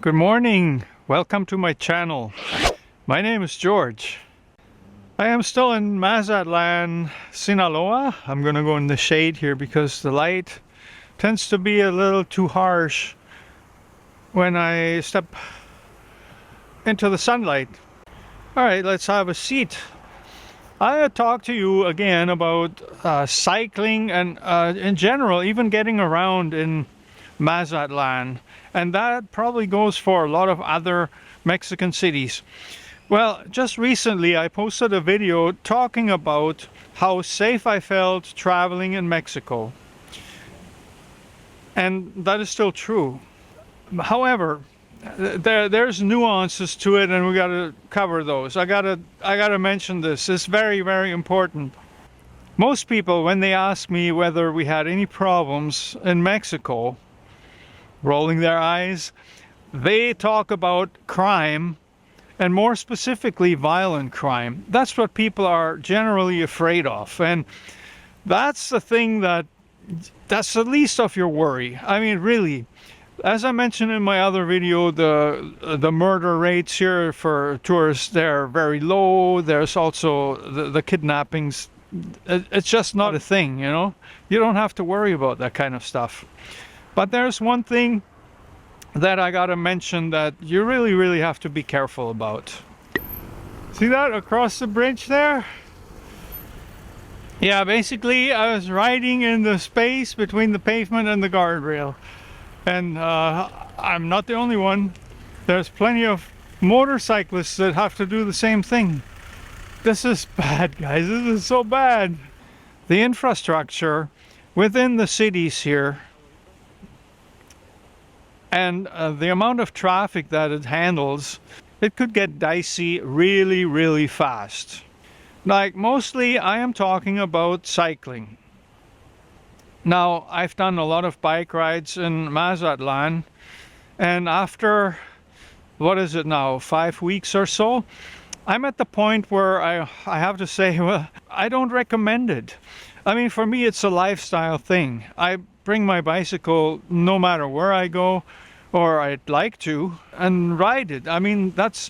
Good morning. Welcome to my channel. My name is George. I am still in Mazatlan, Sinaloa. I'm gonna go in the shade here because the light tends to be a little too harsh when I step into the sunlight. All right, let's have a seat. I talk to you again about cycling and in general, even getting around in Mazatlan, and that probably goes for a lot of other Mexican cities. Well, just recently I posted a video talking about how safe I felt traveling in Mexico, and that is still true. However, there's nuances to it, and we got to cover those. I gotta mention this. It's very, very important. Most people, when they ask me whether we had any problems in Mexico, rolling their eyes, they talk about crime, and more specifically violent crime. That's what people are generally afraid of, and that's the thing that's the least of your worry. I mean, really, as I mentioned in my other video, the murder rates here for tourists, they're very low. There's also the kidnappings. It's just not a thing, you know. You don't have to worry about that kind of stuff. But there's one thing that I gotta mention that you really, really have to be careful about. See that across the bridge there? Yeah, basically I was riding in the space between the pavement and the guardrail. And I'm not the only one. There's plenty of motorcyclists that have to do the same thing. This is bad, guys. This is so bad. The infrastructure within the cities here and the amount of traffic that it handles, it could get dicey really, really fast. Like, mostly I am talking about cycling. Now, I've done a lot of bike rides in Mazatlan, and after, what is it now, 5 weeks or so, I'm at the point where I have to say, well, I don't recommend it. I mean, for me, it's a lifestyle thing. I bring my bicycle no matter where I go, or I'd like to, and ride it. I mean, that's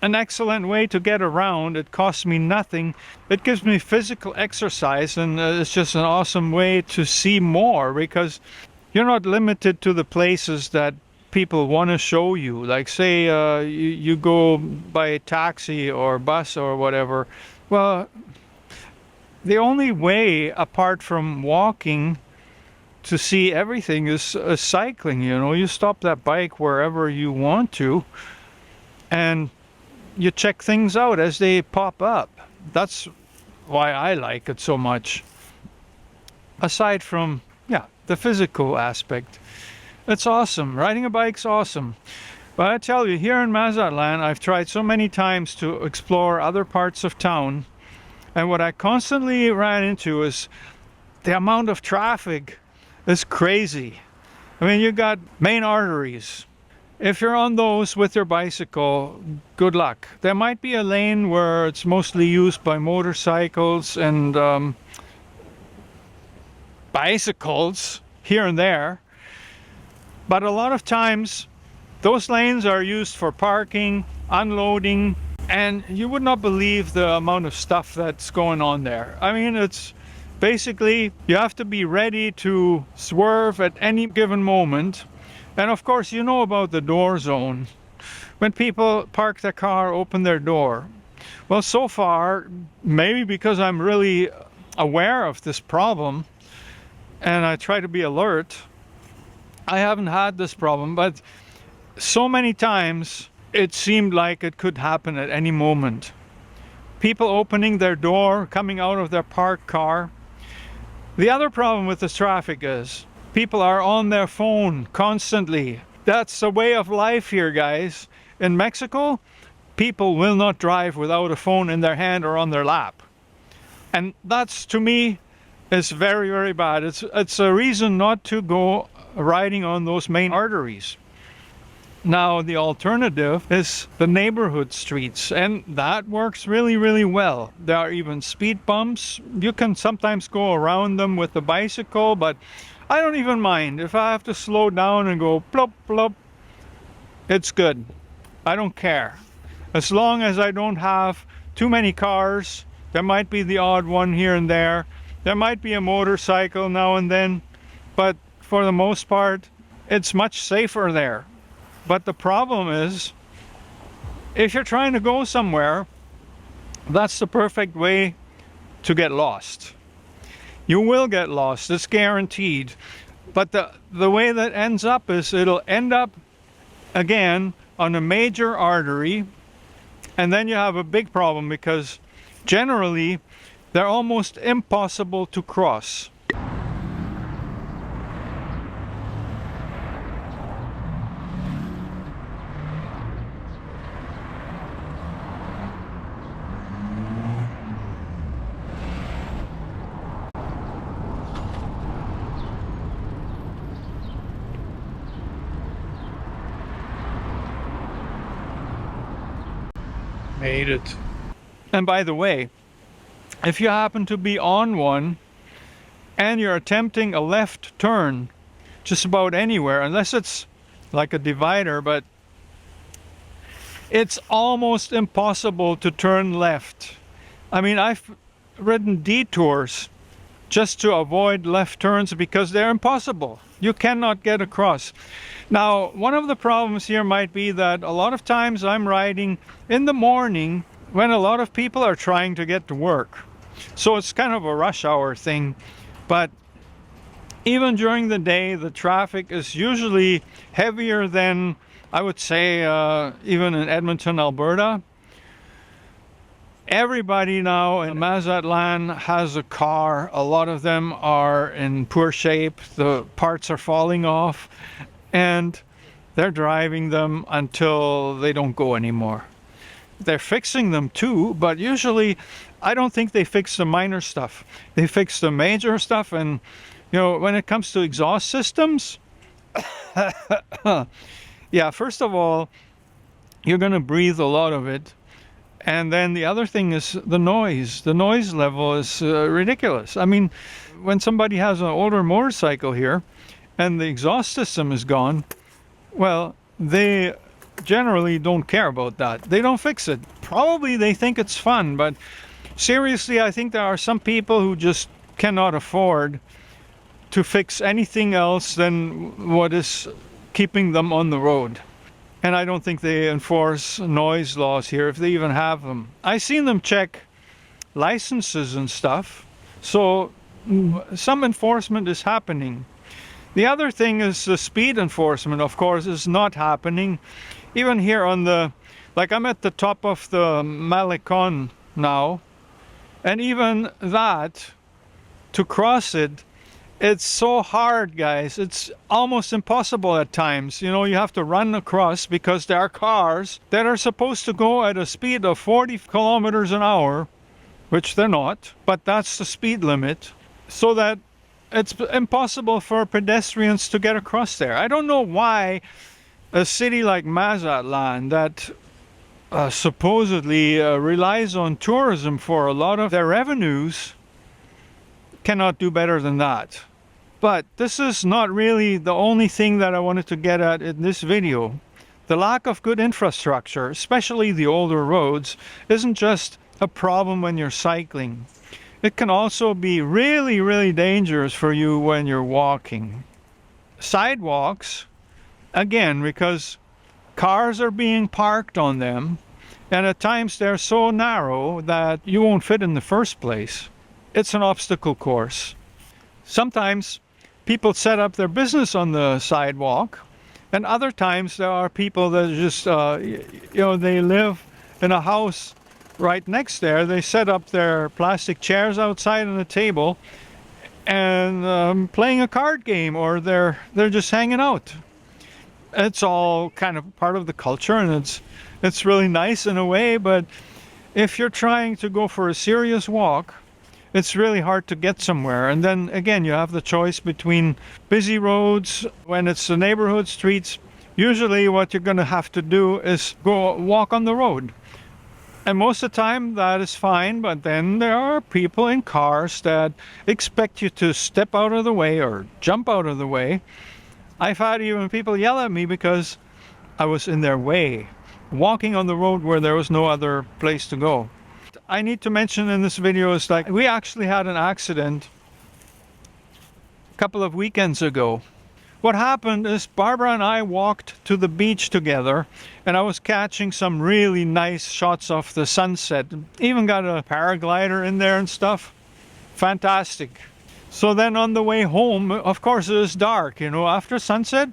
an excellent way to get around. It costs me nothing. It gives me physical exercise, and it's just an awesome way to see more, because you're not limited to the places that people want to show you. Like, say you go by taxi or bus or whatever. Well, the only way apart from walking to see everything is cycling. You know, you stop that bike wherever you want to, and you check things out as they pop up. That's why I like it so much. Aside from, yeah, the physical aspect, it's awesome. Riding a bike's awesome. But I tell you, here in Mazatlan, I've tried so many times to explore other parts of town, and what I constantly ran into is the amount of traffic is crazy. I mean, you got main arteries. If you're on those with your bicycle, good luck. There might be a lane where it's mostly used by motorcycles and bicycles here and there. But a lot of times, those lanes are used for parking, unloading, and you would not believe the amount of stuff that's going on there. I mean, it's basically, you have to be ready to swerve at any given moment. And of course, you know about the door zone. When people park their car, open their door. Well, so far, maybe because I'm really aware of this problem and I try to be alert, I haven't had this problem. But so many times, it seemed like it could happen at any moment. People opening their door, coming out of their parked car. The other problem with this traffic is people are on their phone constantly. That's the way of life here, guys. In Mexico, people will not drive without a phone in their hand or on their lap. And that's, to me, is very, very bad. It's a reason not to go riding on those main arteries. Now, the alternative is the neighborhood streets, and that works really, really well. There are even speed bumps. You can sometimes go around them with the bicycle, but I don't even mind. If I have to slow down and go plop, plop, it's good. I don't care. As long as I don't have too many cars, there might be the odd one here and there. There might be a motorcycle now and then, but for the most part, it's much safer there. But the problem is, if you're trying to go somewhere, that's the perfect way to get lost. You will get lost, it's guaranteed. But the way that ends up is it'll end up again on a major artery, and then you have a big problem because generally they're almost impossible to cross. Made it. And by the way, if you happen to be on one and you're attempting a left turn just about anywhere, unless it's like a divider, but it's almost impossible to turn left. I mean, I've ridden detours just to avoid left turns because they're impossible. You cannot get across. Now, one of the problems here might be that a lot of times I'm riding in the morning when a lot of people are trying to get to work. So it's kind of a rush hour thing. But even during the day, the traffic is usually heavier than, I would say, even in Edmonton, Alberta. Everybody now in Mazatlan has a car. A lot of them are in poor shape. The parts are falling off and they're driving them until they don't go anymore. They're fixing them too, but usually I don't think they fix the minor stuff. They fix the major stuff. And you know, when it comes to exhaust systems, yeah, first of all, you're going to breathe a lot of it. And then the other thing is the noise. The noise level is ridiculous. I mean, when somebody has an older motorcycle here and the exhaust system is gone, well, they generally don't care about that. They don't fix it. Probably they think it's fun, but seriously, I think there are some people who just cannot afford to fix anything else than what is keeping them on the road. And I don't think they enforce noise laws here, if they even have them. I've seen them check licenses and stuff, so some enforcement is happening. The other thing is the speed enforcement, of course, is not happening. Even here on the, like I'm at the top of the Malecon now, and even that, to cross it, it's so hard, guys. It's almost impossible at times. You know, you have to run across because there are cars that are supposed to go at a speed of 40 kilometers an hour, which they're not, but that's the speed limit, so that it's impossible for pedestrians to get across there. I don't know why a city like Mazatlan that supposedly relies on tourism for a lot of their revenues cannot do better than that. But this is not really the only thing that I wanted to get at in this video. The lack of good infrastructure, especially the older roads, isn't just a problem when you're cycling. It can also be really, really dangerous for you when you're walking. Sidewalks, again, because cars are being parked on them, and at times they're so narrow that you won't fit in the first place. It's an obstacle course. Sometimes people set up their business on the sidewalk, and other times there are people that just, you know, they live in a house right next there. They set up their plastic chairs outside on a table and playing a card game, or they're just hanging out. It's all kind of part of the culture, and it's really nice in a way, but if you're trying to go for a serious walk, it's really hard to get somewhere. And then again, you have the choice between busy roads. When it's the neighborhood streets, usually what you're going to have to do is go walk on the road. And most of the time that is fine, but then there are people in cars that expect you to step out of the way or jump out of the way. I've had even people yell at me because I was in their way, walking on the road where there was no other place to go. I need to mention in this video is like we actually had an accident a couple of weekends ago. What happened is Barbara and I walked to the beach together, and I was catching some really nice shots of the sunset. Even got a paraglider in there and stuff. Fantastic. So then on the way home, of course it is dark, you know, after sunset,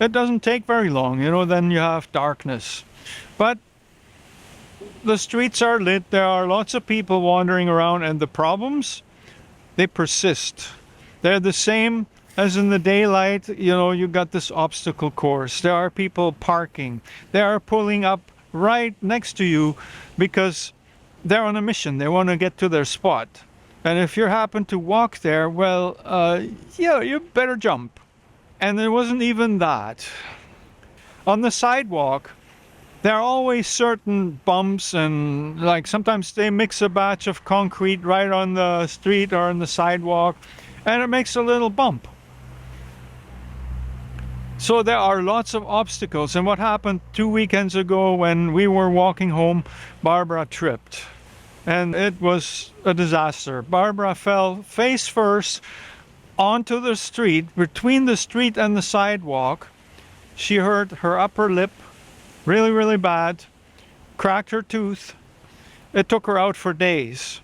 it doesn't take very long, you know, then you have darkness. But the streets are lit, there are lots of people wandering around, and the problems, they persist. They're the same as in the daylight. You know, you got this obstacle course. There are people parking. They are pulling up right next to you because they're on a mission. They want to get to their spot. And if you happen to walk there, well, yeah, you better jump. And there wasn't even that. On the sidewalk, there are always certain bumps, and like sometimes they mix a batch of concrete right on the street or on the sidewalk, and it makes a little bump. So there are lots of obstacles. And what happened 2 weekends ago when we were walking home, Barbara tripped. And it was a disaster. Barbara fell face first onto the street, between the street and the sidewalk. She hurt her upper lip really, really bad, cracked her tooth. It took her out for days.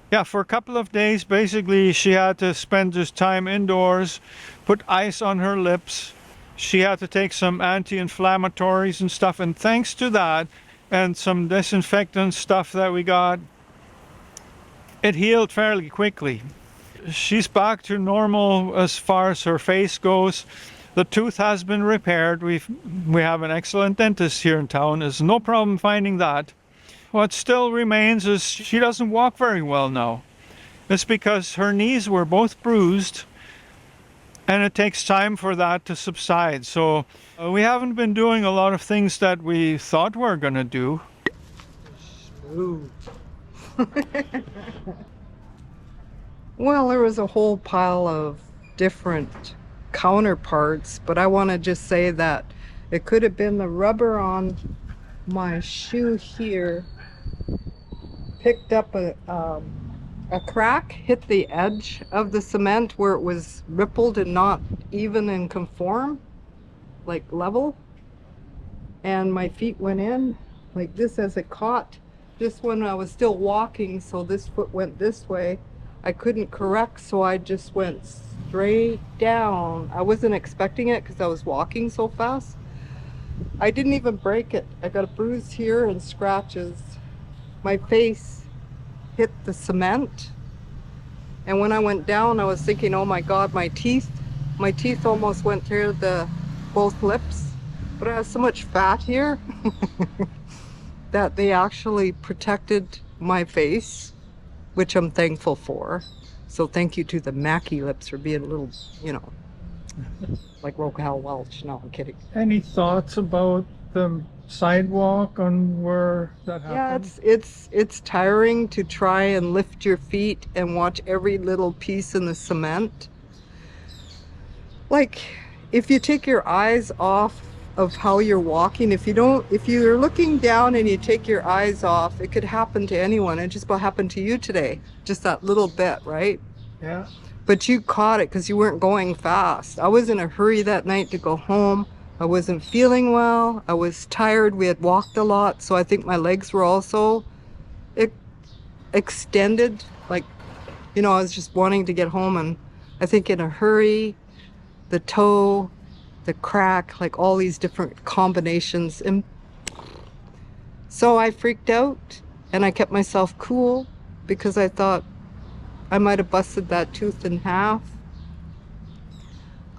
Yeah, for a couple of days, basically, she had to spend just time indoors, put ice on her lips. She had to take some anti-inflammatories and stuff. And thanks to that, and some disinfectant stuff that we got, it healed fairly quickly. She's back to normal as far as her face goes. The tooth has been repaired. We have an excellent dentist here in town. There's no problem finding that. What still remains is she doesn't walk very well now. It's because her knees were both bruised, and it takes time for that to subside. So we haven't been doing a lot of things that we thought we were going to do. Ooh. Well, there was a whole pile of different counterparts, but I want to just say that it could have been the rubber on my shoe here picked up a crack, hit the edge of the cement where it was rippled and not even and conform, like level, and my feet went in like this as it caught. Just when I was still walking, so this foot went this way, I couldn't correct, so I just went straight down. I wasn't expecting it because I was walking so fast. I didn't even break it. I got a bruise here and scratches. My face hit the cement, and when I went down, I was thinking, oh my god, my teeth almost went through both lips, but I have so much fat here that they actually protected my face, which I'm thankful for. So thank you to the Mackie lips for being a little, you know, like Rocal Welch. No, I'm kidding. Any thoughts about the sidewalk on where that happened? Yeah, it's tiring to try and lift your feet and watch every little piece in the cement. Like, if you take your eyes off of how you're walking, if you're looking down and you take your eyes off, it could happen to anyone. It just about happened to you today, just that little bit, right? Yeah. But you caught it because you weren't going fast. I was in a hurry that night to go home. I wasn't feeling well. I was tired. We had walked a lot, so I think my legs were also extended. Like, you know, I was just wanting to get home, and I think in a hurry, the toe, the crack, like all these different combinations. And so I freaked out, and I kept myself cool because I thought I might have busted that tooth in half.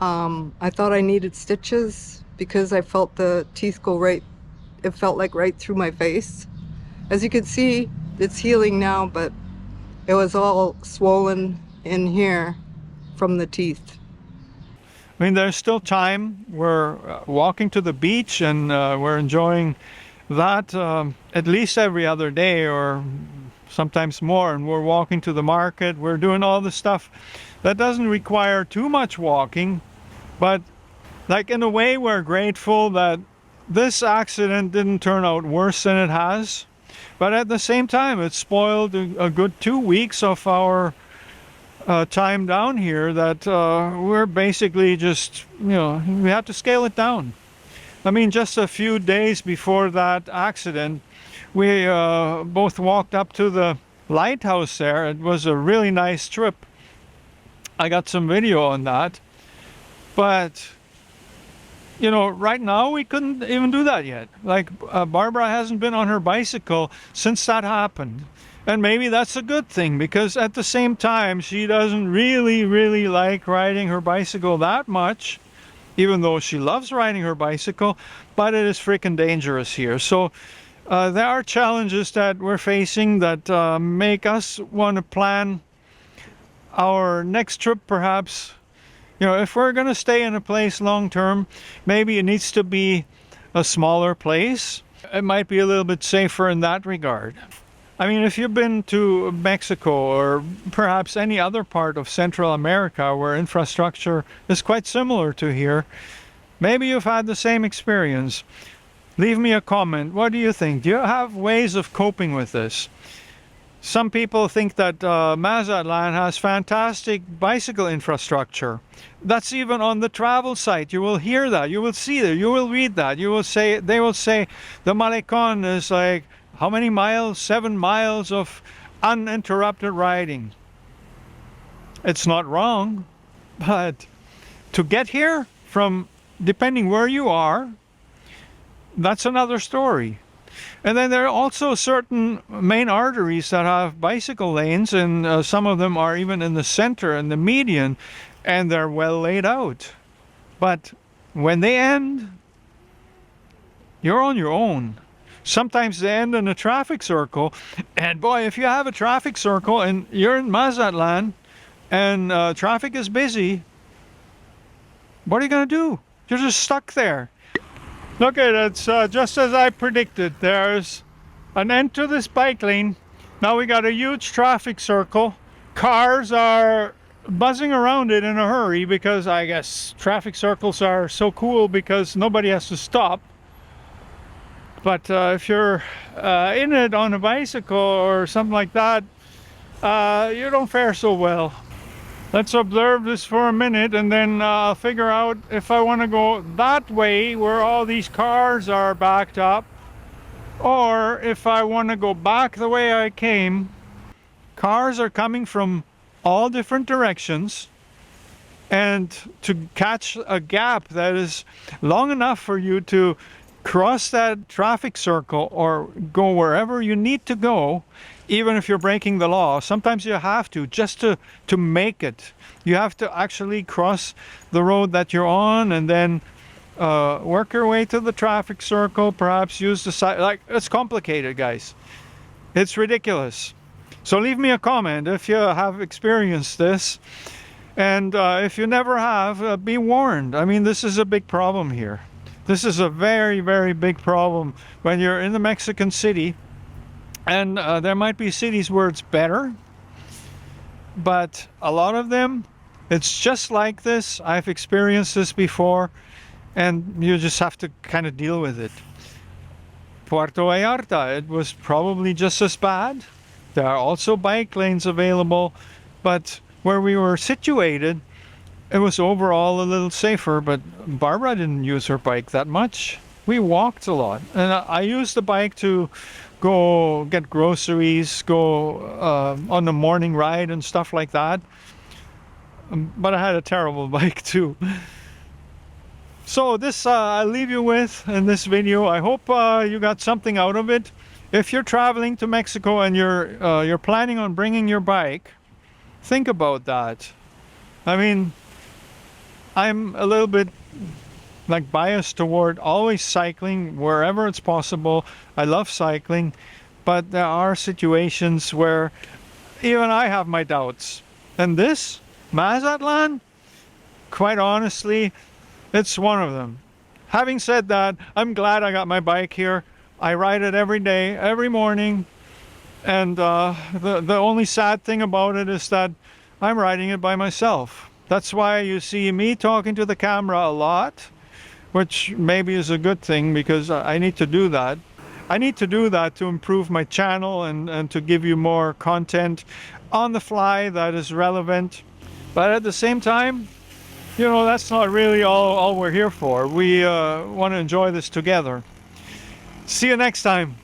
I thought I needed stitches because I felt the teeth go right, it felt like right through my face. As you can see, it's healing now, but it was all swollen in here from the teeth. I mean, there's still time. We're walking to the beach, and we're enjoying that at least every other day or sometimes more. And we're walking to the market. We're doing all the stuff that doesn't require too much walking. But like, in a way, we're grateful that This accident didn't turn out worse than it has, but at the same time, it spoiled a good 2 weeks of our time down here that we're basically just, we had to scale it down. I mean, just a few days before that accident, we both walked up to the lighthouse there. It was a really nice trip. I got some video on that. But, right now we couldn't even do that yet. Like, Barbara hasn't been on her bicycle since that happened. And maybe that's a good thing, because at the same time, she doesn't really, really like riding her bicycle that much, even though she loves riding her bicycle, but it is freaking dangerous here. So there are challenges that we're facing that make us want to plan our next trip, perhaps. If we're going to stay in a place long term, maybe it needs to be a smaller place. It might be a little bit safer in that regard. I mean, if you've been to Mexico or perhaps any other part of Central America where infrastructure is quite similar to here, maybe you've had the same experience. Leave me a comment. What do you think? Do you have ways of coping with this? Some people think that Mazatlan has fantastic bicycle infrastructure. That's even on the travel site. You will hear that. You will see that. You will read that. They will say the Malecon is like, how many miles? 7 miles of uninterrupted riding. It's not wrong, but to get here from, depending where you are, that's another story. And then there are also certain main arteries that have bicycle lanes, and some of them are even in the center and the median, and they're well laid out. But when they end, you're on your own. Sometimes they end in a traffic circle, and boy, if you have a traffic circle and you're in Mazatlan and traffic is busy, what are you going to do? You're just stuck there. Okay, that's just as I predicted. There's an end to this bike lane. Now we got a huge traffic circle. Cars are buzzing around it in a hurry because I guess traffic circles are so cool because nobody has to stop. But if you're in it on a bicycle or something like that, you don't fare so well. Let's observe this for a minute and then figure out if I want to go that way where all these cars are backed up, or if I want to go back the way I came. Cars are coming from all different directions, and to catch a gap that is long enough for you to cross that traffic circle or go wherever you need to go, even if you're breaking the law. Sometimes you have to, just to make it. You have to actually cross the road that you're on and then work your way to the traffic circle, perhaps use the side. Like, it's complicated, guys. It's ridiculous. So leave me a comment if you have experienced this. And if you never have, be warned. I mean, this is a big problem here. This is a very, very big problem when you're in the Mexican city. And there might be cities where it's better, but a lot of them, it's just like this. I've experienced this before, and you just have to kind of deal with it. Puerto Vallarta, it was probably just as bad. There are also bike lanes available, but where we were situated, it was overall a little safer, but Barbara didn't use her bike that much. We walked a lot, and I used the bike to go get groceries, go on the morning ride and stuff like that. But I had a terrible bike too. So this I'll leave you with in this video. I hope you got something out of it. If you're traveling to Mexico and you're planning on bringing your bike, think about that. I mean, I'm a little bit like biased toward always cycling wherever it's possible. I love cycling, but there are situations where even I have my doubts. And this, Mazatlan, quite honestly, it's one of them. Having said that, I'm glad I got my bike here. I ride it every day, every morning. And the only sad thing about it is that I'm riding it by myself. That's why you see me talking to the camera a lot. which maybe is a good thing because I need to do that. I need to do that to improve my channel and to give you more content on the fly that is relevant. But at the same time, you know, that's not really all we're here for. We want to enjoy this together. See you next time.